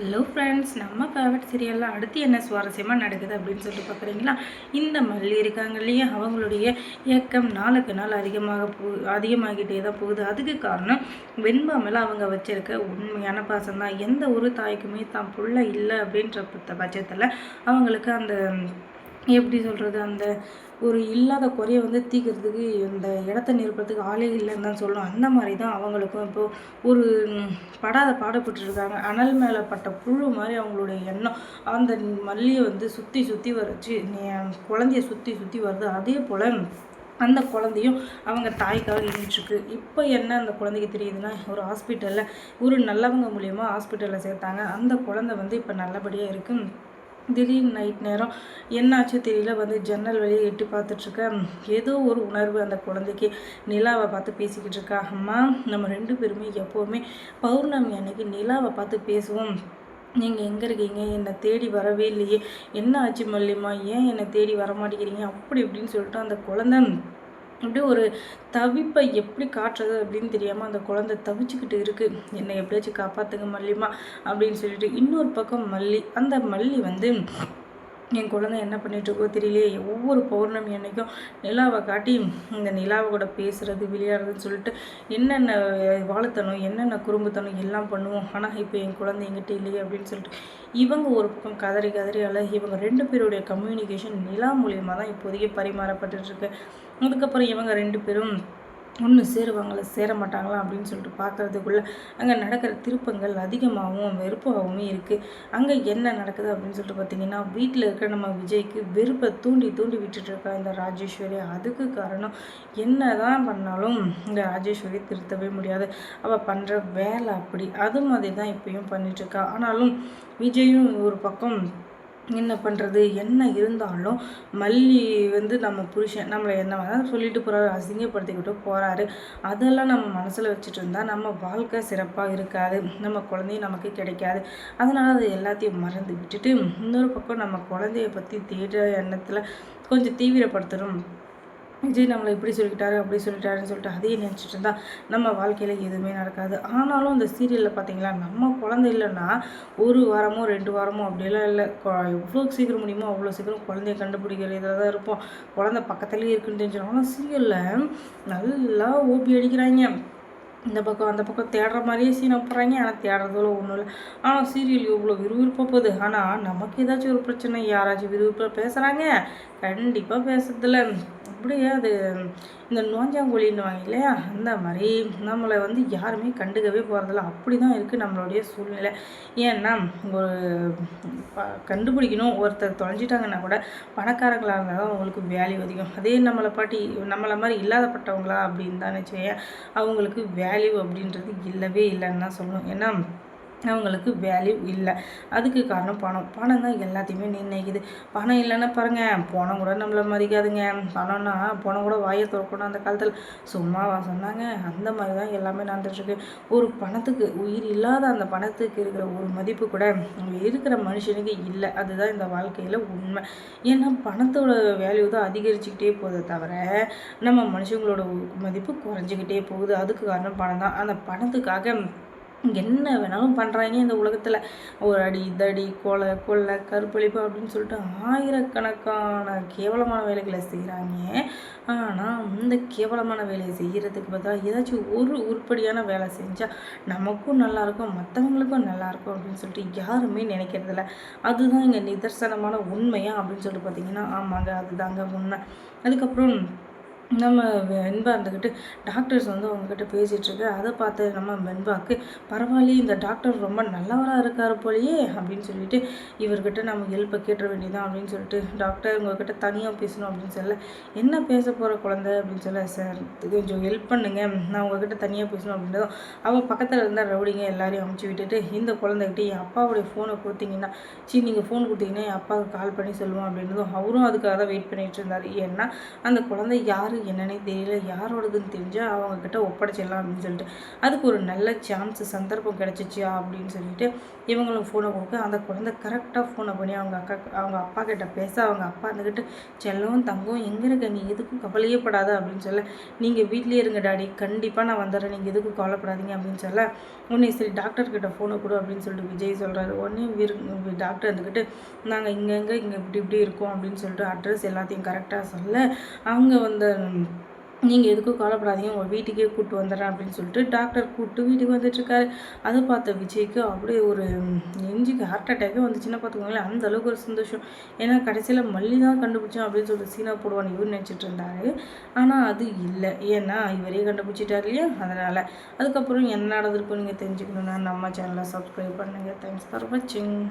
Hello friends, நம்ம favourite சீரியலில் அடுத்து என்ன சுவாரஸ்யமாக நடக்குது அப்படின்னு சொல்லிட்டு பார்க்குறீங்களா? இந்த மல்லி இருக்காங்க இல்லையா, அவங்களுடைய இயக்கம் நாளுக்கு நாள் அதிகமாகிட்டே தான் போகுது. அதுக்கு காரணம் வெண்பா மேலே அவங்க வச்சிருக்க உண்மையான பாசம் தான். எந்த ஒரு தாய்க்குமே தான் புள்ள இல்லை அப்படின்ற பட்சத்தில் அவங்களுக்கு அந்த எப்படி சொல்கிறது, அந்த ஒரு இல்லாத குறைய தீர்க்கிறதுக்கு இந்த இடத்த நிரப்புறதுக்கு ஆளே இல்லைன்னு தான் சொல்லணும். அந்த மாதிரி தான் அவங்களுக்கும் இப்போது ஒரு படாத பாடுபட்டுருக்காங்க. அனல் மேலே பட்ட புழு மாதிரி அவங்களுடைய எண்ணம். அந்த மல்லியை சுற்றி சுற்றி வரைச்சி குழந்தைய சுற்றி சுற்றி வருது. அதே போல் அந்த குழந்தையும் அவங்க தாய்க்காக இருந்துட்டுருக்கு. இப்போ என்ன அந்த குழந்தைக்கு தெரியுதுன்னா, ஒரு ஹாஸ்பிட்டலில் ஒரு நல்லவங்க மூலியமாக ஹாஸ்பிட்டலில் சேர்த்தாங்க. அந்த குழந்தை இப்போ நல்லபடியாக இருக்குது. திடீர்னு நைட் நேரம் என்னாச்சு தெரியல, ஜன்னல் வழியை எட்டி பார்த்துட்ருக்கேன். ஏதோ ஒரு உணர்வு அந்த குழந்தைக்கு. நிலாவை பார்த்து பேசிக்கிட்டு இருக்கா. அம்மா, நம்ம 2 பேருமே எப்போவுமே பௌர்ணமி அன்னைக்கு நிலாவை பார்த்து பேசுவோம். நீங்கள் எங்கே இருக்கீங்க? என்னை தேடி வரவே இல்லையே, என்ன ஆச்சு மல்லிம்மா, ஏன் என்னை தேடி வர மாட்டேங்கிறீங்க அப்படி இப்படின்னு சொல்லிட்டு அந்த குழந்தை அப்படியே ஒரு தவிப்பை எப்படி காட்டுறது அப்படின்னு தெரியாமல் அந்த குழந்தை தவிச்சுக்கிட்டு இருக்குது. என்னை எப்படியாச்சும் காப்பாற்றுங்க மல்லிமா அப்படின்னு சொல்லிட்டு. இன்னொரு பக்கம் அந்த மல்லி என் குழந்தை என்ன பண்ணிகிட்ருக்கோ தெரியலையே, ஒவ்வொரு பௌர்ணமி அன்னைக்கும் நிலாவை காட்டி இந்த நிலாவை கூட பேசுகிறது விளையாடுறதுன்னு சொல்லிட்டு என்னென்ன வாழுத்தனம் என்னென்ன குறும்புத்தனம் எல்லாம் பண்ணுவோம். ஆனால் இப்போ என் குழந்தை எங்கிட்ட இல்லையே அப்படின்னு சொல்லிட்டு இவங்க ஒரு பக்கம் கதறி இவங்க 2 பேருடைய கம்யூனிகேஷன் நிலா மூலியமாக தான் இப்போதைக்கு பரிமாறப்பட்டுருக்கு. அதுக்கப்புறம் இவங்க 2 பேரும் ஒன்று சேருவாங்களா சேர மாட்டாங்களா அப்படின்னு சொல்லிட்டு பார்க்குறதுக்குள்ளே அங்கே நடக்கிற திருப்பங்கள் அதிகமாகவும் வெறுப்பாகவும் இருக்குது. அங்கே என்ன நடக்குது அப்படின்னு சொல்லிட்டு பார்த்தீங்கன்னா, வீட்டில் இருக்கிற நம்ம விஜய்க்கு வெறுப்பை தூண்டி தூண்டி விட்டுட்டுருக்கா இந்த ராஜேஸ்வரி. அதுக்கு காரணம் என்ன தான் பண்ணாலும் இந்த ராஜேஸ்வரி திருத்தவே முடியாது. அவள் பண்ணுற வேலை அப்படி. அது மாதிரி தான் இப்பயும் பண்ணிகிட்ருக்கா. ஆனாலும் விஜயும் ஒரு பக்கம் என்ன பண்ணுறது, என்ன இருந்தாலும் மல்லி நம்ம புருஷன் நம்மளை என்ன வேணாலும் சொல்லிட்டு போகிறாரு, அசிங்கப்படுத்திக்கிட்டு போகிறாரு. அதெல்லாம் நம்ம மனசில் வச்சுட்டு இருந்தால் நம்ம வாழ்க்கை சிறப்பாக இருக்காது, நம்ம குழந்தையும் நமக்கு கிடைக்காது. அதனால் அது எல்லாத்தையும் மறந்து விட்டுட்டு இன்னொரு பக்கம் நம்ம குழந்தைய பற்றி தேடுற எண்ணத்தில் கொஞ்சம் தீவிரப்படுத்தணும். விஜய் நம்மளை இப்படி சொல்லிக்கிட்டாரு அப்படி சொல்லிட்டாருன்னு சொல்லிட்டு அதையே நினச்சிட்டு இருந்தா நம்ம வாழ்க்கையில் எதுவுமே நடக்காது. ஆனாலும் அந்த சீரியலில் பார்த்தீங்களா, நம்ம குழந்தை இல்லைன்னா 1 வாரமோ 2 வாரமோ அப்படியெல்லாம் இல்லை. எவ்வளோ சீக்கிரம் முடியுமோ அவ்வளோ சீக்கிரம் குழந்தைய கண்டுபிடிக்கிற இதில் தான் இருப்போம். குழந்தை பக்கத்துலேயே இருக்குன்னு தெரிஞ்சிடும். ஆனால் சீரியலில் நல்லா ஓபி அடிக்கிறாங்க. இந்த பக்கம் அந்த பக்கம் தேடுற மாதிரியே சீனை போடுறாங்க. ஆனால் தேடுறதுல ஒன்றும் இல்லை. ஆனால் சீரியல் இவ்வளோ விறுவிறுப்பாக போகுது. ஆனால் நமக்கு ஏதாச்சும் ஒரு பிரச்சனை, யாராச்சும் விறுவிறுப்பாக பேசுகிறாங்க, கண்டிப்பாக பேசுறதில்ல. அப்படியே அது இந்த நோஞ்சாங்கோழின்னுவாங்க இல்லையா, அந்த மாதிரி நம்மளை யாருமே கண்டுக்கவே போகிறதில்ல. அப்படி தான் இருக்குது நம்மளுடைய சூழ்நிலை. ஏன்னா ஒரு கண்டுபிடிக்கணும், ஒருத்தர் தொலைஞ்சிட்டாங்கன்னா கூட பணக்காரங்களாக இருந்தால் தான் அவங்களுக்கு வேல்யூ அதிகம். அதே நம்மளை மாதிரி இல்லாதப்பட்டவங்களா அப்படின்னு தான் நினச்சேன், அவங்களுக்கு வேல்யூ அப்படின்றது இல்லவே இல்லைன்னு தான் சொல்லணும். ஏன்னா அவங்களுக்கு வேல்யூ இல்லை. அதுக்கு காரணம் பணம் தான் எல்லாத்தையுமே நிர்ணயிக்குது. பணம் இல்லைன்னா பாருங்கள், பணம் கூட நம்மளை மதிக்காதுங்க. பணம்னா பணம் கூட வாயை திறக்கணும் அந்த காலத்தில். சும்மாவா சொன்னாங்க? அந்த மாதிரி தான் எல்லாமே நடந்துட்டுருக்கு. ஒரு பணத்துக்கு, உயிர் இல்லாத அந்த பணத்துக்கு இருக்கிற ஒரு மதிப்பு கூட இருக்கிற மனுஷனுக்கு இல்லை. அதுதான் இந்த வாழ்க்கையில் உண்மை. ஏன்னா பணத்தோட வேல்யூ தான் அதிகரிச்சுக்கிட்டே போகுதே தவிர நம்ம மனுஷங்களோட மதிப்பு குறைஞ்சிக்கிட்டே போகுது. அதுக்கு காரணம் பணம் தான். அந்த பணத்துக்காக என்ன வேணாலும் பண்ணுறாங்க இந்த உலகத்தில். ஒரு அடி இதடி கொலை கற்பழிப்பு அப்படின்னு சொல்லிட்டு ஆயிரக்கணக்கான கேவலமான வேலைகளை செய்கிறாங்க. ஆனால் இந்த கேவலமான வேலையை செய்கிறதுக்கு பதிலாக ஏதாச்சும் ஒரு உருப்படியான வேலை செஞ்சால் நமக்கும் நல்லாயிருக்கும், மற்றவங்களுக்கும் நல்லாயிருக்கும் அப்படின்னு சொல்லிட்டு யாருமே நினைக்கிறதில்ல. அதுதான் இங்கே நிதர்சனமான உண்மையா அப்படின்னு சொல்லிட்டு பார்த்தீங்கன்னா, ஆமாங்க, அதுதாங்க உண்மை. அதுக்கப்புறம் நம்ம வெண்பா இருந்துக்கிட்டு டாக்டர்ஸ் அவங்கக்கிட்ட பேசிகிட்ருக்கு. அதை பார்த்து நம்ம வெண்பாவுக்கு பரவாயில்லையே, இந்த டாக்டர் ரொம்ப நல்லவராக இருக்கார் போலையே அப்படின்னு சொல்லிட்டு இவர்கிட்ட நம்ம ஹெல்ப்பை கேட்டுற வேண்டியதான் அப்படின்னு சொல்லிட்டு, டாக்டர் உங்கள்கிட்ட தனியாக பேசணும் அப்படின்னு சொல்ல, என்ன பேச போகிற குழந்தை அப்படின்னு சொல்ல, சார் கொஞ்சம் ஹெல்ப் பண்ணுங்க, நான் உங்கள்கிட்ட தனியாக பேசணும் அப்படின்றதும் அவள் பக்கத்தில் இருந்தால் ரவுடிங்க எல்லாரையும் அமுச்சு விட்டுட்டு இந்த குழந்தைகிட்ட என் அப்பாவுடைய ஃபோனை கொடுத்தீங்கன்னா, நீங்கள் ஃபோன் கொடுத்தீங்கன்னா என் அப்பாவுக்கு கால் பண்ணி சொல்லுவோம் அப்படின்றதும் அவரும் அதுக்காக தான் வெயிட் பண்ணிகிட்டு இருந்தார். ஏன்னா அந்த குழந்தை யார் என்னன்னே தெரியல, யாரோடதுன்னு தெரிஞ்சால் அவங்கக்கிட்ட ஒப்படைச்சிடலாம் அப்படின்னு சொல்லிட்டு அதுக்கு ஒரு நல்ல சந்தர்ப்பம் கிடச்சிச்சு அப்படின்னு சொல்லிட்டு இவங்களும் ஃபோனை கொடுக்க அந்த குழந்தை கரெக்டாக ஃபோனை பண்ணி அவங்க அப்பா கிட்ட பேச அவங்க அப்பா இருந்துக்கிட்டு செல்லம் தங்கம் எங்கே இருக்க, நீ எதுக்கும் கவலையே படாத அப்படின்னு சொல்ல, நீங்கள் வீட்லேயே இருங்க டாடி, கண்டிப்பாக நான் வந்துடுறேன், நீங்கள் எதுக்கும் கவலைப்படாதீங்க அப்படின்னு சொல்ல, உடனே சரி டாக்டர்கிட்ட ஃபோனை கொடு அப்படின்னு சொல்லிட்டு விஜய் சொல்கிறாரு. உடனே டாக்டர் இருந்துக்கிட்டு நாங்கள் இங்கே இப்படி இருக்கோம் அப்படின்னு சொல்லிட்டு அட்ரஸ் எல்லாத்தையும் கரெக்டாக சொல்ல, அவங்க வந்து நீங்கள் எதுக்கும் கவலைப்படாதீங்க, உங்கள் வீட்டுக்கே கூப்பிட்டு வந்துடுறேன் அப்படின்னு சொல்லிட்டு டாக்டர் கூப்பிட்டு வீட்டுக்கு வந்துட்டுருக்காரு. அதை பார்த்த விஜய்க்கு அப்படியே ஒரு நெஞ்சுக்கு ஹார்ட் அட்டாக்கே வந்துச்சுன்னா பார்த்துக்கோங்களேன். அந்த அளவுக்கு ஒரு சந்தோஷம். ஏன்னா கடைசியில் மல்லி தான் கண்டுபிடிச்சோம் அப்படின்னு சொல்லிட்டு சீனா போடுவான்னு இவர் நினச்சிட்டு இருந்தாரு. ஆனால் அது இல்லை, ஏன்னா இவரே கண்டுபிடிச்சிட்டார் இல்லையா, அதனால். அதுக்கப்புறம் என்ன நடந்திருக்கும் நீங்கள் தெரிஞ்சுக்கணுன்னா நம்ம சேனலை சப்ஸ்கிரைப் பண்ணுங்கள். தேங்க்ஸ் ஃபார் வாட்சிங்.